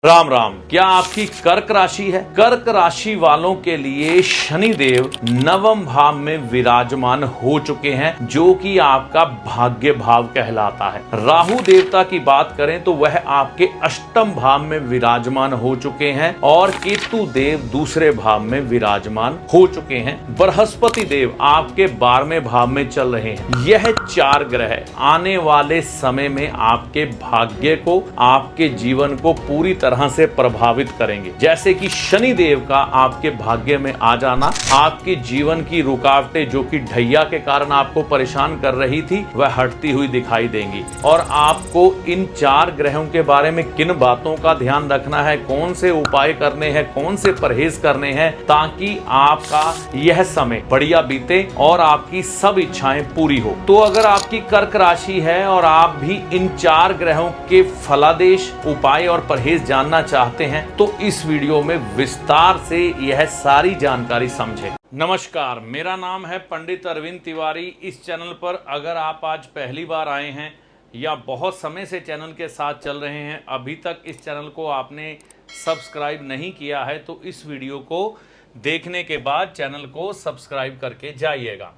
राम राम। क्या आपकी कर्क राशि है? कर्क राशि वालों के लिए शनिदेव नवम भाव में विराजमान हो चुके हैं, जो कि आपका भाग्य भाव कहलाता है। राहु देवता की बात करें तो वह आपके अष्टम भाव में विराजमान हो चुके हैं और केतु देव दूसरे भाव में विराजमान हो चुके हैं। बृहस्पति देव आपके 12वें भाव में चल रहे हैं। यह चार ग्रह आने वाले समय में आपके भाग्य को, आपके जीवन को पूरी तरह से प्रभावित करेंगे। जैसे कि शनि देव का आपके भाग्य में आ जाना आपके जीवन की रुकावटें जो कि ढैया के कारण आपको परेशान कर रही थी, वह हटती हुई दिखाई देंगी। और आपको इन चार ग्रहों के बारे में किन बातों का ध्यान रखना है, कौन से उपाय करने हैं, कौन से परहेज करने हैं, ताकि आपका यह समय बढ़िया बीते और आपकी सब इच्छाएं पूरी हो। तो अगर आपकी कर्क राशि है और आप भी इन चार ग्रहों के फलादेश, उपाय और परहेज जानना चाहते हैं तो इस वीडियो में विस्तार से यह सारी जानकारी समझें। नमस्कार, मेरा नाम है पंडित अरविंद तिवारी। इस चैनल पर अगर आप आज पहली बार आए हैं या बहुत समय से चैनल के साथ चल रहे हैं, अभी तक इस चैनल को आपने सब्सक्राइब नहीं किया है तो इस वीडियो को देखने के बाद चैनल को सब्सक्राइब करके जाइएगा।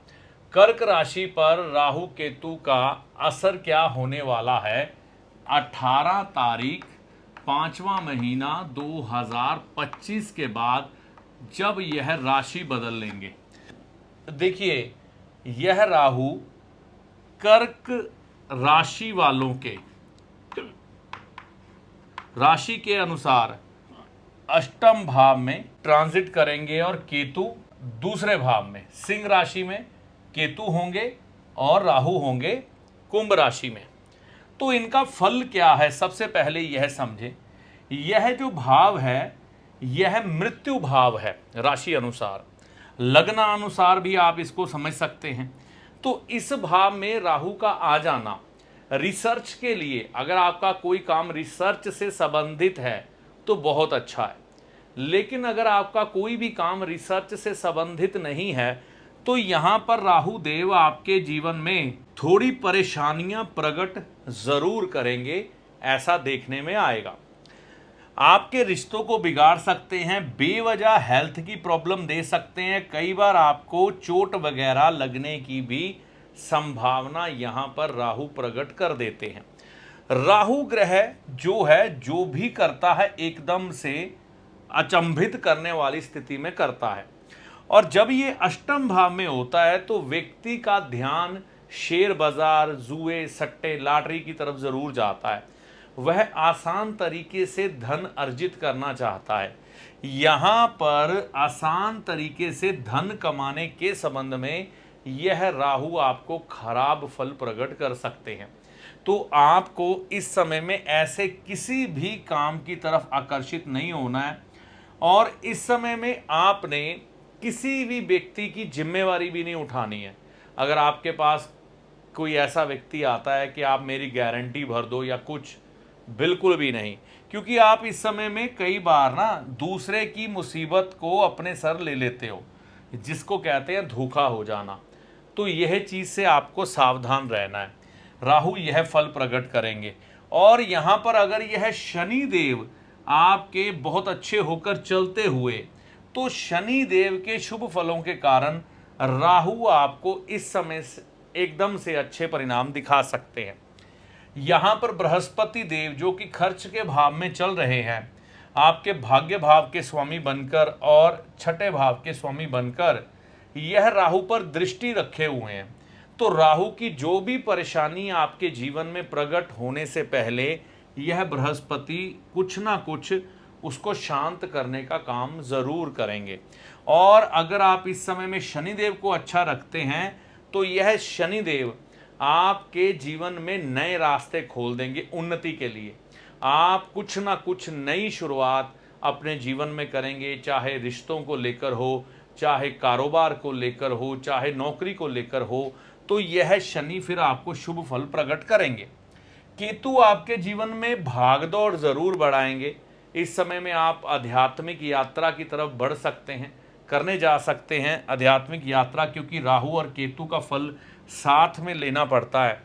कर्क राशि पर राहु केतु का असर क्या होने वाला है 18 तारीख 5वां महीना 2025 के बाद, जब यह राशि बदल लेंगे। देखिए, यह राहु कर्क राशि वालों के राशि के अनुसार अष्टम भाव में ट्रांजिट करेंगे और केतु दूसरे भाव में, सिंह राशि में केतु होंगे और राहु होंगे कुंभ राशि में। तो इनका फल क्या है, सबसे पहले यह समझें। यह जो भाव है यह मृत्यु भाव है राशि अनुसार, लग्न अनुसार भी आप इसको समझ सकते हैं। तो इस भाव में राहु का आ जाना रिसर्च के लिए, अगर आपका कोई काम रिसर्च से संबंधित है तो बहुत अच्छा है, लेकिन अगर आपका कोई भी काम रिसर्च से संबंधित नहीं है तो यहाँ पर राहु देव आपके जीवन में थोड़ी परेशानियां प्रकट जरूर करेंगे, ऐसा देखने में आएगा। आपके रिश्तों को बिगाड़ सकते हैं, बेवजह हेल्थ की प्रॉब्लम दे सकते हैं, कई बार आपको चोट वगैरह लगने की भी संभावना यहाँ पर राहु प्रकट कर देते हैं। राहु ग्रह जो है, जो भी करता है एकदम से अचंभित करने वाली स्थिति में करता है। और जब ये अष्टम भाव में होता है तो व्यक्ति का ध्यान शेयर बाजार, जुए, सट्टे, लॉटरी की तरफ जरूर जाता है। वह आसान तरीके से धन अर्जित करना चाहता है। यहाँ पर आसान तरीके से धन कमाने के संबंध में यह राहु आपको खराब फल प्रकट कर सकते हैं। तो आपको इस समय में ऐसे किसी भी काम की तरफ आकर्षित नहीं होना है और इस समय में आपने किसी भी व्यक्ति की जिम्मेवारी भी नहीं उठानी है। अगर आपके पास कोई ऐसा व्यक्ति आता है कि आप मेरी गारंटी भर दो या कुछ, बिल्कुल भी नहीं, क्योंकि आप इस समय में कई बार ना दूसरे की मुसीबत को अपने सर ले लेते हो, जिसको कहते हैं धोखा हो जाना। तो यह चीज़ से आपको सावधान रहना है। राहु यह फल प्रकट करेंगे। और यहाँ पर अगर यह शनि देव आपके बहुत अच्छे होकर चलते हुए, तो शनि देव के शुभ फलों के कारण राहु आपको इस समय एकदम से अच्छे परिणाम दिखा सकते हैं। यहाँ पर बृहस्पति देव जो कि खर्च के भाव में चल रहे हैं, आपके भाग्य भाव के स्वामी बनकर और छठे भाव के स्वामी बनकर यह राहु पर दृष्टि रखे हुए हैं। तो राहु की जो भी परेशानी आपके जीवन में प्रकट होने से पहले यह बृहस्पति कुछ ना कुछ उसको शांत करने का काम जरूर करेंगे। और अगर आप इस समय में शनिदेव को अच्छा रखते हैं तो यह शनिदेव आपके जीवन में नए रास्ते खोल देंगे उन्नति के लिए। आप कुछ ना कुछ नई शुरुआत अपने जीवन में करेंगे, चाहे रिश्तों को लेकर हो, चाहे कारोबार को लेकर हो, चाहे नौकरी को लेकर हो। तो यह शनि फिर आपको शुभ फल प्रकट करेंगे। केतु आपके जीवन में भागदौड़ जरूर बढ़ाएंगे। इस समय में आप आध्यात्मिक यात्रा की तरफ बढ़ सकते हैं, करने जा सकते हैं आध्यात्मिक यात्रा, क्योंकि राहु और केतु का फल साथ में लेना पड़ता है,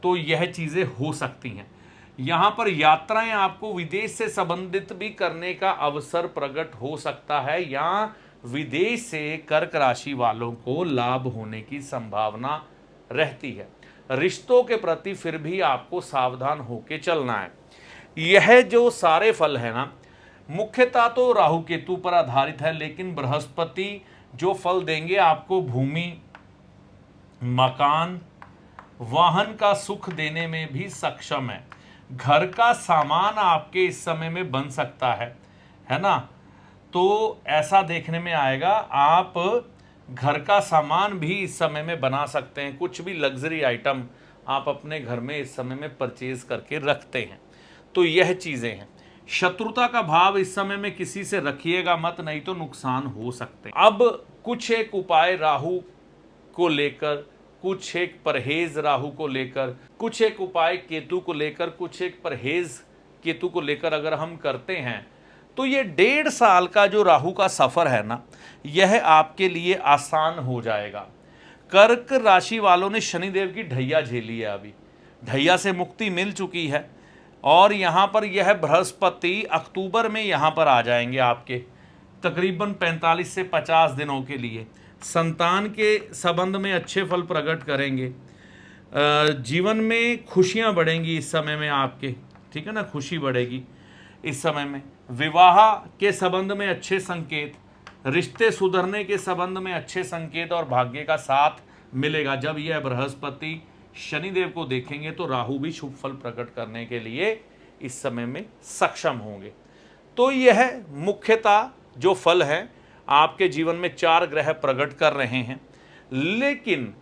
तो यह चीज़ें हो सकती हैं। यहां पर यात्राएं आपको विदेश से संबंधित भी करने का अवसर प्रकट हो सकता है, या विदेश से कर्क राशि वालों को लाभ होने की संभावना रहती है। रिश्तों के प्रति फिर भी आपको सावधान होकर चलना है। यह जो सारे फल है ना, मुख्यतः तो राहु केतु पर आधारित है, लेकिन बृहस्पति जो फल देंगे आपको भूमि, मकान, वाहन का सुख देने में भी सक्षम है। घर का सामान आपके इस समय में बन सकता है ना। तो ऐसा देखने में आएगा, आप घर का सामान भी इस समय में बना सकते हैं। कुछ भी लग्जरी आइटम आप अपने घर में इस समय में परचेज करके रखते हैं। तो यह चीजें हैं। शत्रुता का भाव इस समय में किसी से रखिएगा मत, नहीं तो नुकसान हो सकते हैं। अब कुछ एक उपाय राहु को लेकर, कुछ एक परहेज राहु को लेकर, कुछ एक उपाय केतु को लेकर, कुछ एक परहेज केतु को लेकर अगर हम करते हैं तो ये 1.5 साल का जो राहु का सफर है ना, यह आपके लिए आसान हो जाएगा। कर्क राशि वालों ने शनिदेव की ढैया झेली है, अभी ढैया से मुक्ति मिल चुकी है, और यहाँ पर यह बृहस्पति अक्टूबर में यहाँ पर आ जाएंगे आपके तकरीबन 45 से 50 दिनों के लिए। संतान के संबंध में अच्छे फल प्रकट करेंगे। जीवन में खुशियां बढ़ेंगी इस समय में आपके, ठीक है ना, खुशी बढ़ेगी इस समय में। विवाह के संबंध में अच्छे संकेत, रिश्ते सुधरने के संबंध में अच्छे संकेत और भाग्य का साथ मिलेगा। जब यह बृहस्पति शनिदेव को देखेंगे तो राहु भी शुभ फल प्रकट करने के लिए इस समय में सक्षम होंगे। तो यह मुख्यतः जो फल है आपके जीवन में 4 ग्रह प्रकट कर रहे हैं। लेकिन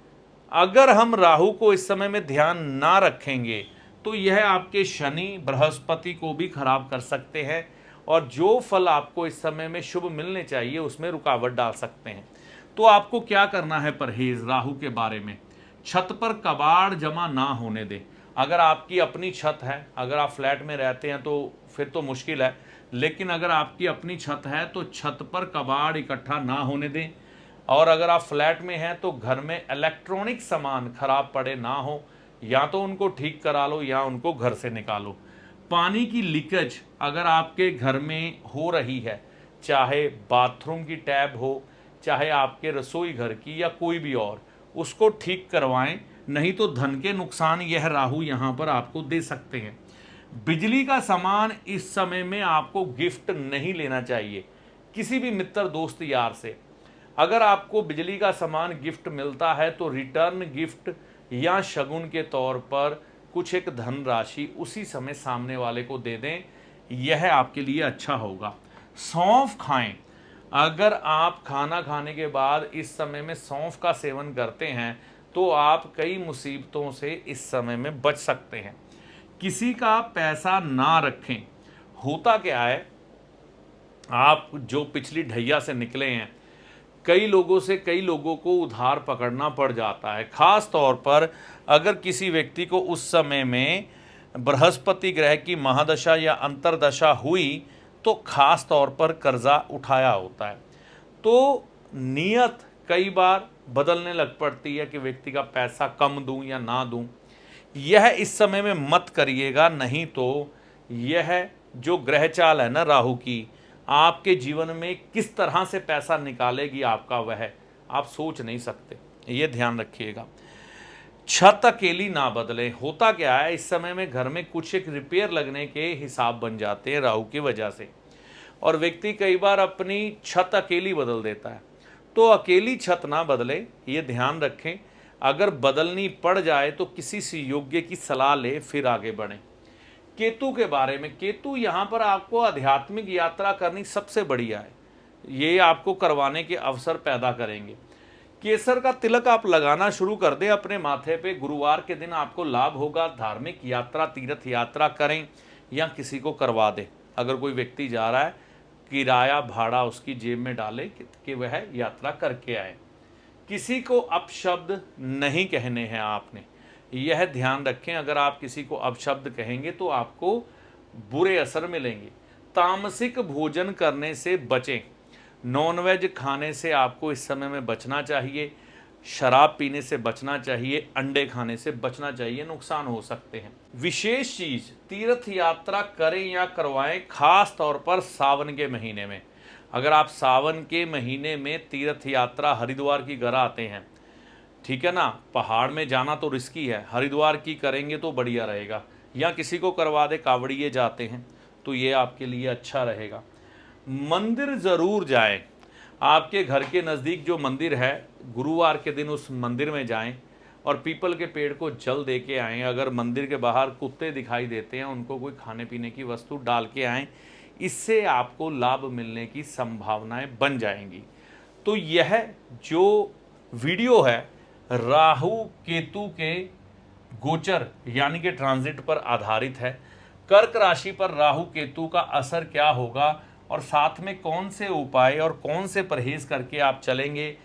अगर हम राहु को इस समय में ध्यान ना रखेंगे तो यह आपके शनि बृहस्पति को भी खराब कर सकते हैं, और जो फल आपको इस समय में शुभ मिलने चाहिए उसमें रुकावट डाल सकते हैं। तो आपको क्या करना है परहेज राहु के बारे में? छत पर कबाड़ जमा ना होने दें। अगर आपकी अपनी छत है, अगर आप फ्लैट में रहते हैं तो फिर तो मुश्किल है, लेकिन अगर आपकी अपनी छत है तो छत पर कबाड़ इकट्ठा ना होने दें। और अगर आप फ्लैट में हैं तो घर में इलेक्ट्रॉनिक सामान खराब पड़े ना हो, या तो उनको ठीक करा लो या उनको घर से निकालो। पानी की लीकेज अगर आपके घर में हो रही है, चाहे बाथरूम की टैप हो, चाहे आपके रसोई घर की या कोई भी और, उसको ठीक करवाएं, नहीं तो धन के नुकसान यह राहु यहाँ पर आपको दे सकते हैं। बिजली का सामान इस समय में आपको गिफ्ट नहीं लेना चाहिए किसी भी मित्र, दोस्त, यार से। अगर आपको बिजली का सामान गिफ्ट मिलता है तो रिटर्न गिफ्ट या शगुन के तौर पर कुछ एक धन राशि उसी समय सामने वाले को दे दें, यह आपके लिए अच्छा होगा। सौंफ खाएं। अगर आप खाना खाने के बाद इस समय में सौंफ का सेवन करते हैं तो आप कई मुसीबतों से इस समय में बच सकते हैं। किसी का पैसा ना रखें। होता क्या है, आप जो पिछली ढैया से निकले हैं, कई लोगों को उधार पकड़ना पड़ जाता है। खास तौर पर अगर किसी व्यक्ति को उस समय में बृहस्पति ग्रह की महादशा या अंतरदशा हुई तो खास तौर पर कर्जा उठाया होता है, तो नियत कई बार बदलने लग पड़ती है कि व्यक्ति का पैसा कम दूं या ना दूं। यह इस समय में मत करिएगा, नहीं तो यह जो ग्रह चाल है ना राहु की, आपके जीवन में किस तरह से पैसा निकालेगी आपका, वह आप सोच नहीं सकते। ये ध्यान रखिएगा। छत अकेली ना बदले। होता क्या है, इस समय में घर में कुछ एक रिपेयर लगने के हिसाब बन जाते हैं राहु की वजह से, और व्यक्ति कई बार अपनी छत अकेली बदल देता है। तो अकेली छत ना बदले, ये ध्यान रखें। अगर बदलनी पड़ जाए तो किसी से योग्य की सलाह ले, फिर आगे बढ़ें। केतु के बारे में, केतु यहाँ पर आपको आध्यात्मिक यात्रा करनी सबसे बढ़िया है, ये आपको करवाने के अवसर पैदा करेंगे। केसर का तिलक आप लगाना शुरू कर दें अपने माथे पे, गुरुवार के दिन आपको लाभ होगा। धार्मिक यात्रा, तीर्थ यात्रा करें या किसी को करवा दें। अगर कोई व्यक्ति जा रहा है, किराया भाड़ा उसकी जेब में डाले कि वह यात्रा करके आए। किसी को अपशब्द नहीं कहने हैं आपने, यह ध्यान रखें। अगर आप किसी को अपशब्द कहेंगे तो आपको बुरे असर मिलेंगे। तामसिक भोजन करने से बचें। नॉनवेज खाने से आपको इस समय में बचना चाहिए। शराब पीने से बचना चाहिए, अंडे खाने से बचना चाहिए, नुकसान हो सकते हैं। विशेष चीज, तीर्थ यात्रा करें या करवाएं खास तौर पर सावन के महीने में। अगर आप सावन के महीने में तीर्थ यात्रा हरिद्वार की कर आते हैं, ठीक है ना, पहाड़ में जाना तो रिस्की है, हरिद्वार की करेंगे तो बढ़िया रहेगा, या किसी को करवा दे, कावड़िए जाते हैं तो ये आपके लिए अच्छा रहेगा। मंदिर ज़रूर जाएं, आपके घर के नज़दीक जो मंदिर है, गुरुवार के दिन उस मंदिर में जाएं और पीपल के पेड़ को जल दे के आएँ। अगर मंदिर के बाहर कुत्ते दिखाई देते हैं, उनको कोई खाने पीने की वस्तु डाल के आएँ, इससे आपको लाभ मिलने की संभावनाएं बन जाएंगी। तो यह जो वीडियो है राहु केतु के गोचर यानी कि ट्रांजिट पर आधारित है। कर्क राशि पर राहु केतु का असर क्या होगा और साथ में कौन से उपाय और कौन से परहेज करके आप चलेंगे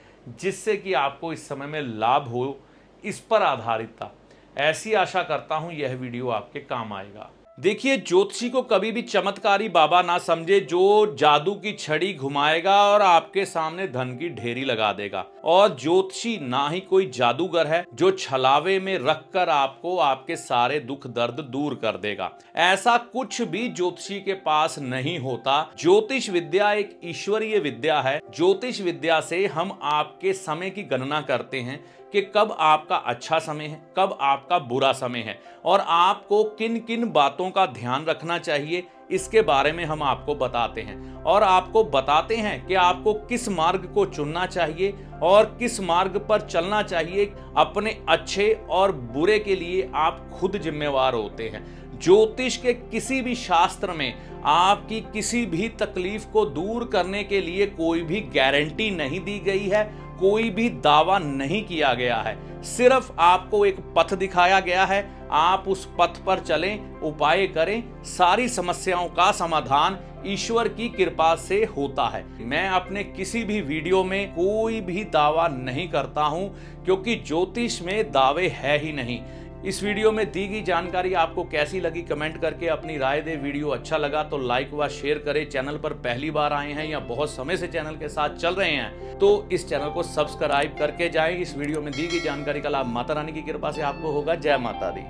जिससे कि आपको इस समय में लाभ हो, इस पर आधारित था। ऐसी आशा करता हूं यह वीडियो आपके काम आएगा। देखिए, ज्योतिषी को कभी भी चमत्कारी बाबा ना समझे जो जादू की छड़ी घुमाएगा और आपके सामने धन की ढेरी लगा देगा। और ज्योतिषी ना ही कोई जादूगर है जो छलावे में रखकर आपको आपके सारे दुख दर्द दूर कर देगा। ऐसा कुछ भी ज्योतिषी के पास नहीं होता। ज्योतिष विद्या एक ईश्वरीय विद्या है। ज्योतिष विद्या से हम आपके समय की गणना करते हैं कि कब आपका अच्छा समय है, कब आपका बुरा समय है और आपको किन किन बातों का ध्यान रखना चाहिए, इसके बारे में हम आपको बताते हैं। और आपको बताते हैं कि आपको किस मार्ग को चुनना चाहिए और किस मार्ग पर चलना चाहिए। अपने अच्छे और बुरे के लिए आप खुद जिम्मेवार होते हैं। ज्योतिष के किसी भी शास्त्र में आपकी किसी भी तकलीफ को दूर करने के लिए कोई भी गारंटी नहीं दी गई है, कोई भी दावा नहीं किया गया है। सिर्फ आपको एक पथ दिखाया गया है, आप उस पथ पर चलें, उपाय करें, सारी समस्याओं का समाधान ईश्वर की कृपा से होता है। मैं अपने किसी भी वीडियो में कोई भी दावा नहीं करता हूं क्योंकि ज्योतिष में दावे है ही नहीं। इस वीडियो में दी गई जानकारी आपको कैसी लगी कमेंट करके अपनी राय दे। वीडियो अच्छा लगा तो लाइक व शेयर करें। चैनल पर पहली बार आए हैं या बहुत समय से चैनल के साथ चल रहे हैं तो इस चैनल को सब्सक्राइब करके जाएं। इस वीडियो में दी गई जानकारी का लाभ माता रानी की कृपा से आपको होगा। जय माता दी।